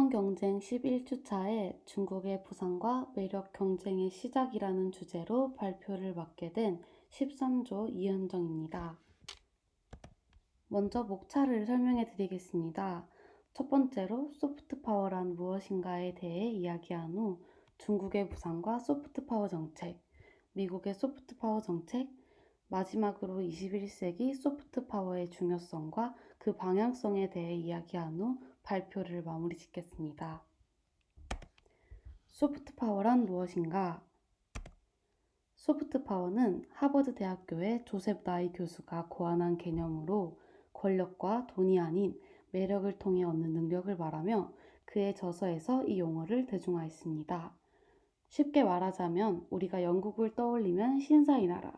패권 경쟁 11주차에 중국의 부상과 매력 경쟁의 시작이라는 주제로 발표를 맡게 된 13조 이현정입니다. 먼저 목차를 설명해 드리겠습니다. 첫 번째로 소프트 파워란 무엇인가에 대해 이야기한 후 중국의 부상과 소프트 파워 정책, 미국의 소프트 파워 정책, 마지막으로 21세기 소프트 파워의 중요성과 그 방향성에 대해 이야기한 후 발표를 마무리 짓겠습니다. 소프트 파워란 무엇인가? 소프트 파워는 하버드 대학교의 조셉 나이 교수가 고안한 개념으로 권력과 돈이 아닌 매력을 통해 얻는 능력을 말하며 그의 저서에서 이 용어를 대중화했습니다. 쉽게 말하자면 우리가 영국을 떠올리면 신사의 나라,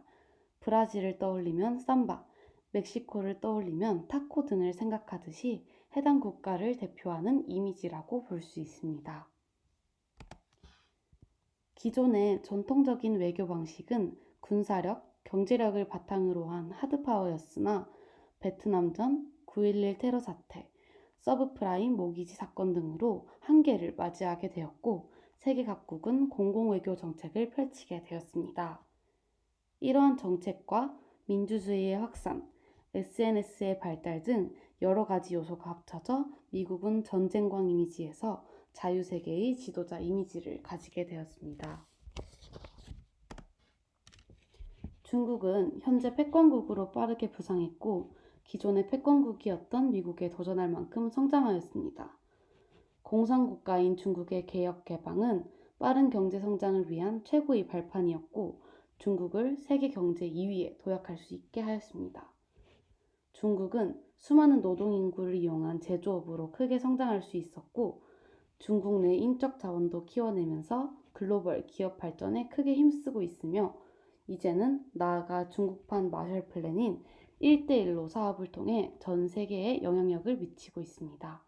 브라질을 떠올리면 삼바, 멕시코를 떠올리면 타코 등을 생각하듯이 해당 국가를 대표하는 이미지라고 볼 수 있습니다. 기존의 전통적인 외교 방식은 군사력, 경제력을 바탕으로 한 하드파워였으나 베트남전, 9.11 테러 사태, 서브프라임 모기지 사건 등으로 한계를 맞이하게 되었고 세계 각국은 공공외교 정책을 펼치게 되었습니다. 이러한 정책과 민주주의의 확산, SNS의 발달 등 여러 가지 요소가 합쳐져 미국은 전쟁광 이미지에서 자유세계의 지도자 이미지를 가지게 되었습니다. 중국은 현재 패권국으로 빠르게 부상했고 기존의 패권국이었던 미국에 도전할 만큼 성장하였습니다. 공산국가인 중국의 개혁 개방은 빠른 경제 성장을 위한 최고의 발판이었고 중국을 세계 경제 2위에 도약할 수 있게 하였습니다. 중국은 수많은 노동인구를 이용한 제조업으로 크게 성장할 수 있었고 중국 내 인적 자원도 키워내면서 글로벌 기업 발전에 크게 힘쓰고 있으며 이제는 나아가 중국판 마셜 플랜인 1대1로 사업을 통해 전 세계에 영향력을 미치고 있습니다.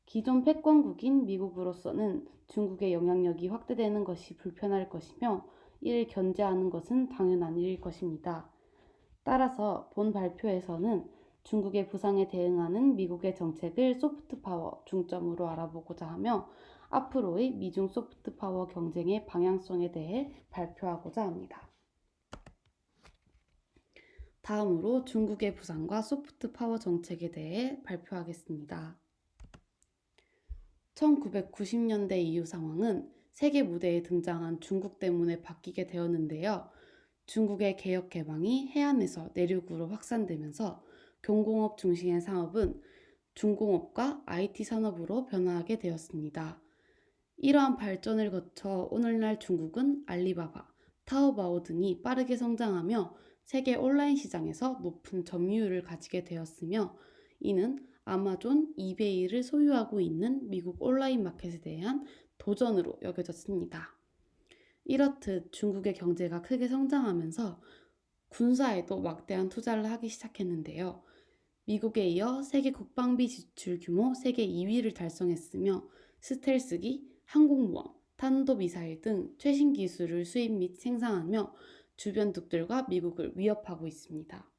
기존 패권국인 미국으로서는 중국의 영향력이 확대되는 것이 불편할 것이며 이를 견제하는 것은 당연한 일일 것입니다. 따라서 본 발표에서는 중국의 부상에 대응하는 미국의 정책을 소프트 파워 중점으로 알아보고자 하며 앞으로의 미중 소프트 파워 경쟁의 방향성에 대해 발표하고자 합니다. 다음으로 중국의 부상과 소프트 파워 정책에 대해 발표하겠습니다. 1990년대 이후 상황은 세계 무대에 등장한 중국 때문에 바뀌게 되었는데요. 중국의 개혁 개방이 해안에서 내륙으로 확산되면서 경공업 중심의 산업은 중공업과 IT 산업으로 변화하게 되었습니다. 이러한 발전을 거쳐 오늘날 중국은 알리바바, 타오바오 등이 빠르게 성장하며 세계 온라인 시장에서 높은 점유율을 가지게 되었으며 이는 아마존, 이베이를 소유하고 있는 미국 온라인 마켓에 대한 도전으로 여겨졌습니다. 이렇듯 중국의 경제가 크게 성장하면서 군사에도 막대한 투자를 하기 시작했는데요. 미국에 이어 세계 국방비 지출 규모 세계 2위를 달성했으며 스텔스기, 항공모함, 탄도미사일 등 최신 기술을 수입 및 생산하며 주변국들과 미국을 위협하고 있습니다.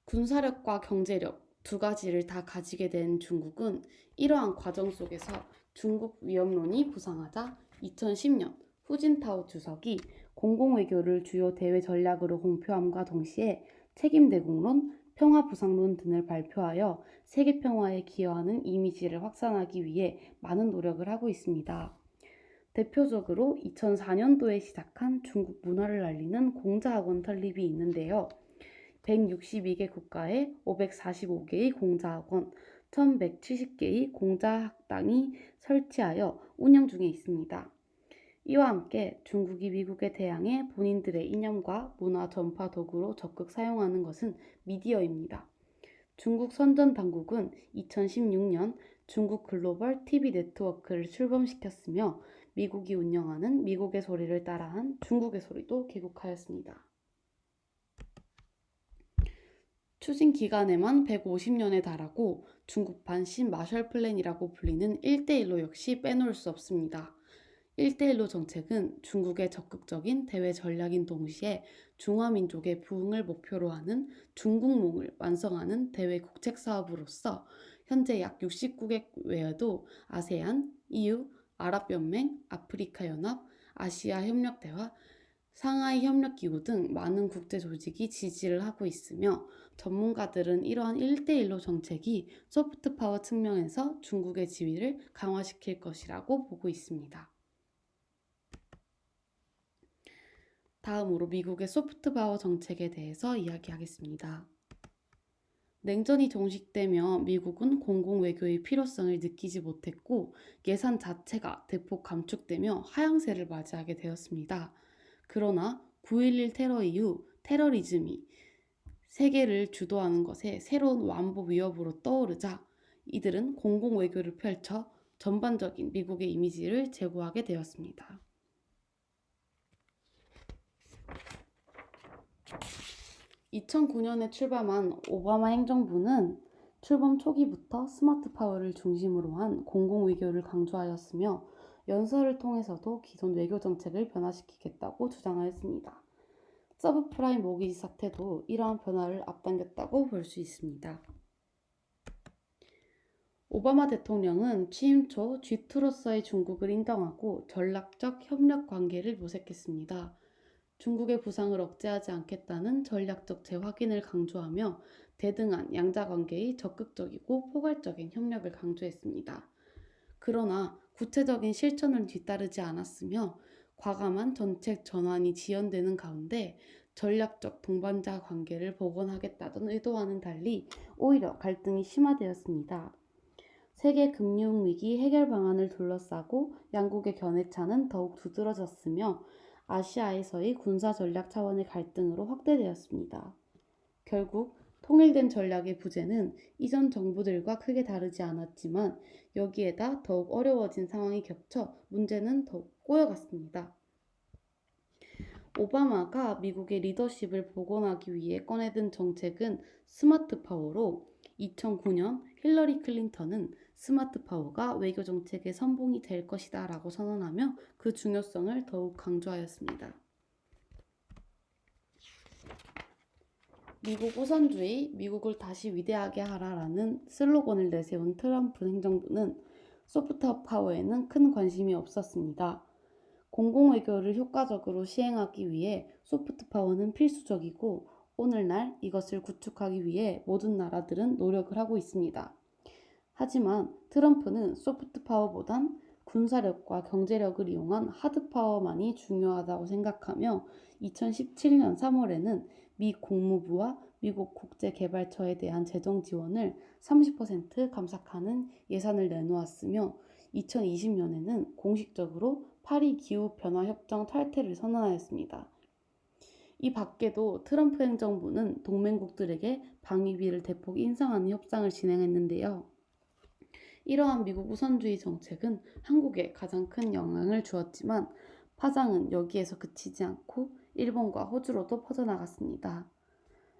군사력과 경제력 두 가지를 다 가지게 된 중국은 이러한 과정 속에서 중국 위협론이 부상하자 2010년 후진타오 주석이 공공외교를 주요 대외 전략으로 공표함과 동시에 책임대국론, 평화부상론 등을 발표하여 세계 평화에 기여하는 이미지를 확산하기 위해 많은 노력을 하고 있습니다. 대표적으로 2004년도에 시작한 중국 문화를 알리는 공자학원 설립이 있는데요. 162개 국가에 545개의 공자학원, 1170개의 공자학당이 설치하여 운영 중에 있습니다. 이와 함께 중국이 미국에 대항해 본인들의 이념과 문화 전파 도구로 적극 사용하는 것은 미디어입니다. 중국 선전 당국은 2016년 중국 글로벌 TV 네트워크를 출범시켰으며 미국이 운영하는 미국의 소리를 따라한 중국의 소리도 개국하였습니다. 추진 기간에만 150년에 달하고 중국판 신마셜 플랜이라고 불리는 1대1로 역시 빼놓을 수 없습니다. 1대1로 정책은 중국의 적극적인 대외 전략인 동시에 중화민족의 부흥을 목표로 하는 중국몽을 완성하는 대외 국책 사업으로서 현재 약 60국의 외에도 아세안, EU, 아랍연맹, 아프리카연합, 아시아협력대화, 상하이협력기구 등 많은 국제 조직이 지지를 하고 있으며 전문가들은 이러한 1대1로 정책이 소프트파워 측면에서 중국의 지위를 강화시킬 것이라고 보고 있습니다. 다음으로 미국의 소프트파워 정책에 대해서 이야기하겠습니다. 냉전이 종식되며 미국은 공공외교의 필요성을 느끼지 못했고 예산 자체가 대폭 감축되며 하향세를 맞이하게 되었습니다. 그러나 9.11 테러 이후 테러리즘이 세계를 주도하는 것에 새로운 완보 위협으로 떠오르자 이들은 공공외교를 펼쳐 전반적인 미국의 이미지를 제고하게 되었습니다. 2009년에 출범한 오바마 행정부는 출범 초기부터 스마트 파워를 중심으로 한 공공외교를 강조하였으며 연설을 통해서도 기존 외교 정책을 변화시키겠다고 주장하였습니다. 서브프라임 모기지 사태도 이러한 변화를 앞당겼다고 볼 수 있습니다. 오바마 대통령은 취임 초 G2로서의 중국을 인정하고 전략적 협력 관계를 모색했습니다. 중국의 부상을 억제하지 않겠다는 전략적 재확인을 강조하며 대등한 양자관계의 적극적이고 포괄적인 협력을 강조했습니다. 그러나 구체적인 실천은 뒤따르지 않았으며 과감한 정책 전환이 지연되는 가운데 전략적 동반자 관계를 복원하겠다던 의도와는 달리 오히려 갈등이 심화되었습니다. 세계 금융위기 해결 방안을 둘러싸고 양국의 견해차는 더욱 두드러졌으며 아시아에서의 군사 전략 차원의 갈등으로 확대되었습니다. 결국 통일된 전략의 부재는 이전 정부들과 크게 다르지 않았지만 여기에다 더욱 어려워진 상황이 겹쳐 문제는 더욱 꼬여갔습니다. 오바마가 미국의 리더십을 복원하기 위해 꺼내든 정책은 스마트 파워로 2009년 힐러리 클린턴은 스마트 파워가 외교 정책의 선봉이 될 것이다 라고 선언하며 그 중요성을 더욱 강조하였습니다. 미국 우선주의, 미국을 다시 위대하게 하라라는 슬로건을 내세운 트럼프 행정부는 소프트 파워에는 큰 관심이 없었습니다. 공공외교를 효과적으로 시행하기 위해 소프트 파워는 필수적이고 오늘날 이것을 구축하기 위해 모든 나라들은 노력을 하고 있습니다. 하지만 트럼프는 소프트 파워보단 군사력과 경제력을 이용한 하드 파워만이 중요하다고 생각하며 2017년 3월에는 미 국무부와 미국 국제개발처에 대한 재정 지원을 30% 감삭하는 예산을 내놓았으며 2020년에는 공식적으로 파리 기후변화협정 탈퇴를 선언하였습니다. 이 밖에도 트럼프 행정부는 동맹국들에게 방위비를 대폭 인상하는 협상을 진행했는데요. 이러한 미국 우선주의 정책은 한국에 가장 큰 영향을 주었지만 파장은 여기에서 그치지 않고 일본과 호주로도 퍼져나갔습니다.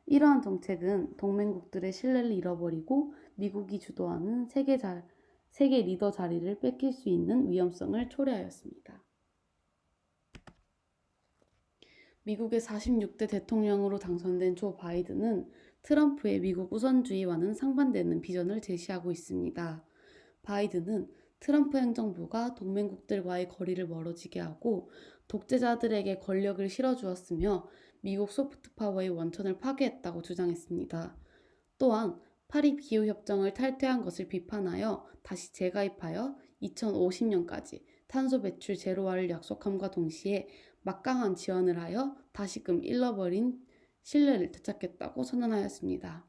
이러한 정책은 동맹국들의 신뢰를 잃어버리고 미국이 주도하는 세계 리더 자리를 뺏길 수 있는 위험성을 초래하였습니다. 미국의 46대 대통령으로 당선된 조 바이든은 트럼프의 미국 우선주의와는 상반되는 비전을 제시하고 있습니다. 바이든은 트럼프 행정부가 동맹국들과의 거리를 멀어지게 하고 독재자들에게 권력을 실어주었으며 미국 소프트파워의 원천을 파괴했다고 주장했습니다. 또한 파리 기후협정을 탈퇴한 것을 비판하여 다시 재가입하여 2050년까지 탄소 배출 제로화를 약속함과 동시에 막강한 지원을 하여 다시금 잃어버린 신뢰를 되찾겠다고 선언하였습니다.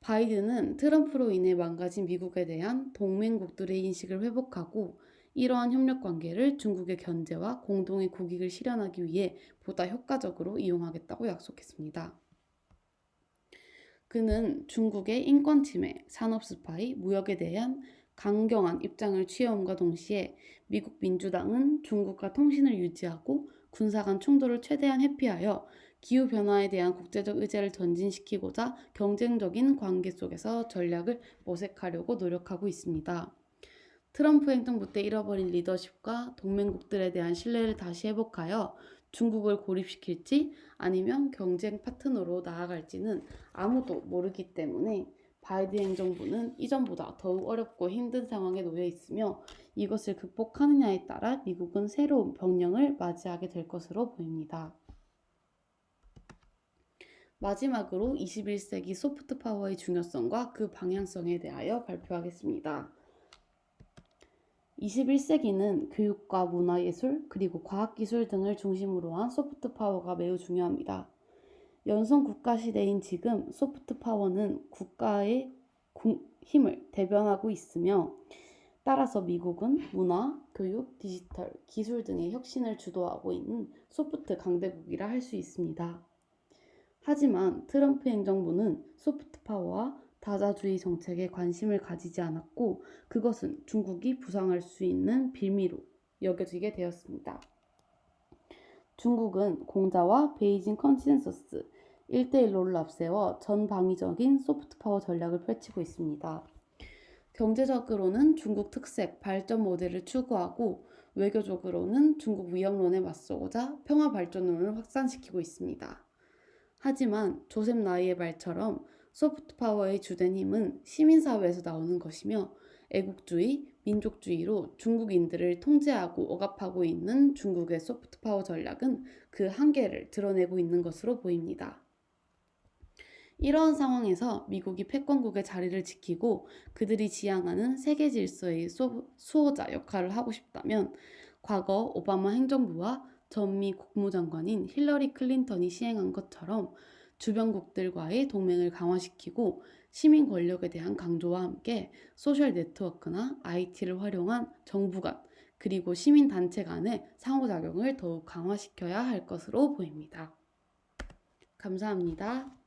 바이든은 트럼프로 인해 망가진 미국에 대한 동맹국들의 인식을 회복하고 이러한 협력 관계를 중국의 견제와 공동의 국익을 실현하기 위해 보다 효과적으로 이용하겠다고 약속했습니다. 그는 중국의 인권 침해, 산업 스파이, 무역에 대한 강경한 입장을 취해옴과 동시에 미국 민주당은 중국과 통신을 유지하고 군사 간 충돌을 최대한 회피하여 기후변화에 대한 국제적 의제를 전진시키고자 경쟁적인 관계 속에서 전략을 모색하려고 노력하고 있습니다. 트럼프 행정부 때 잃어버린 리더십과 동맹국들에 대한 신뢰를 다시 회복하여 중국을 고립시킬지 아니면 경쟁 파트너로 나아갈지는 아무도 모르기 때문에 바이든 행정부는 이전보다 더욱 어렵고 힘든 상황에 놓여 있으며 이것을 극복하느냐에 따라 미국은 새로운 병력을 맞이하게 될 것으로 보입니다. 마지막으로 21세기 소프트 파워의 중요성과 그 방향성에 대하여 발표하겠습니다. 21세기는 교육과 문화예술 그리고 과학기술 등을 중심으로 한 소프트 파워가 매우 중요합니다. 연성 국가 시대인 지금 소프트 파워는 국가의 힘을 대변하고 있으며 따라서 미국은 문화, 교육, 디지털, 기술 등의 혁신을 주도하고 있는 소프트 강대국이라 할 수 있습니다. 하지만 트럼프 행정부는 소프트 파워와 다자주의 정책에 관심을 가지지 않았고 그것은 중국이 부상할 수 있는 빌미로 여겨지게 되었습니다. 중국은 공자와 베이징 컨센서스 1대1로를 앞세워 전방위적인 소프트 파워 전략을 펼치고 있습니다. 경제적으로는 중국 특색 발전 모델을 추구하고 외교적으로는 중국 위협론에 맞서고자 평화 발전론을 확산시키고 있습니다. 하지만 조셉 나이의 말처럼 소프트 파워의 주된 힘은 시민사회에서 나오는 것이며 애국주의, 민족주의로 중국인들을 통제하고 억압하고 있는 중국의 소프트 파워 전략은 그 한계를 드러내고 있는 것으로 보입니다. 이러한 상황에서 미국이 패권국의 자리를 지키고 그들이 지향하는 세계 질서의 수호자 역할을 하고 싶다면 과거 오바마 행정부와 전미 국무장관인 힐러리 클린턴이 시행한 것처럼 주변국들과의 동맹을 강화시키고 시민 권력에 대한 강조와 함께 소셜 네트워크나 IT를 활용한 정부 간 그리고 시민 단체 간의 상호작용을 더욱 강화시켜야 할 것으로 보입니다. 감사합니다.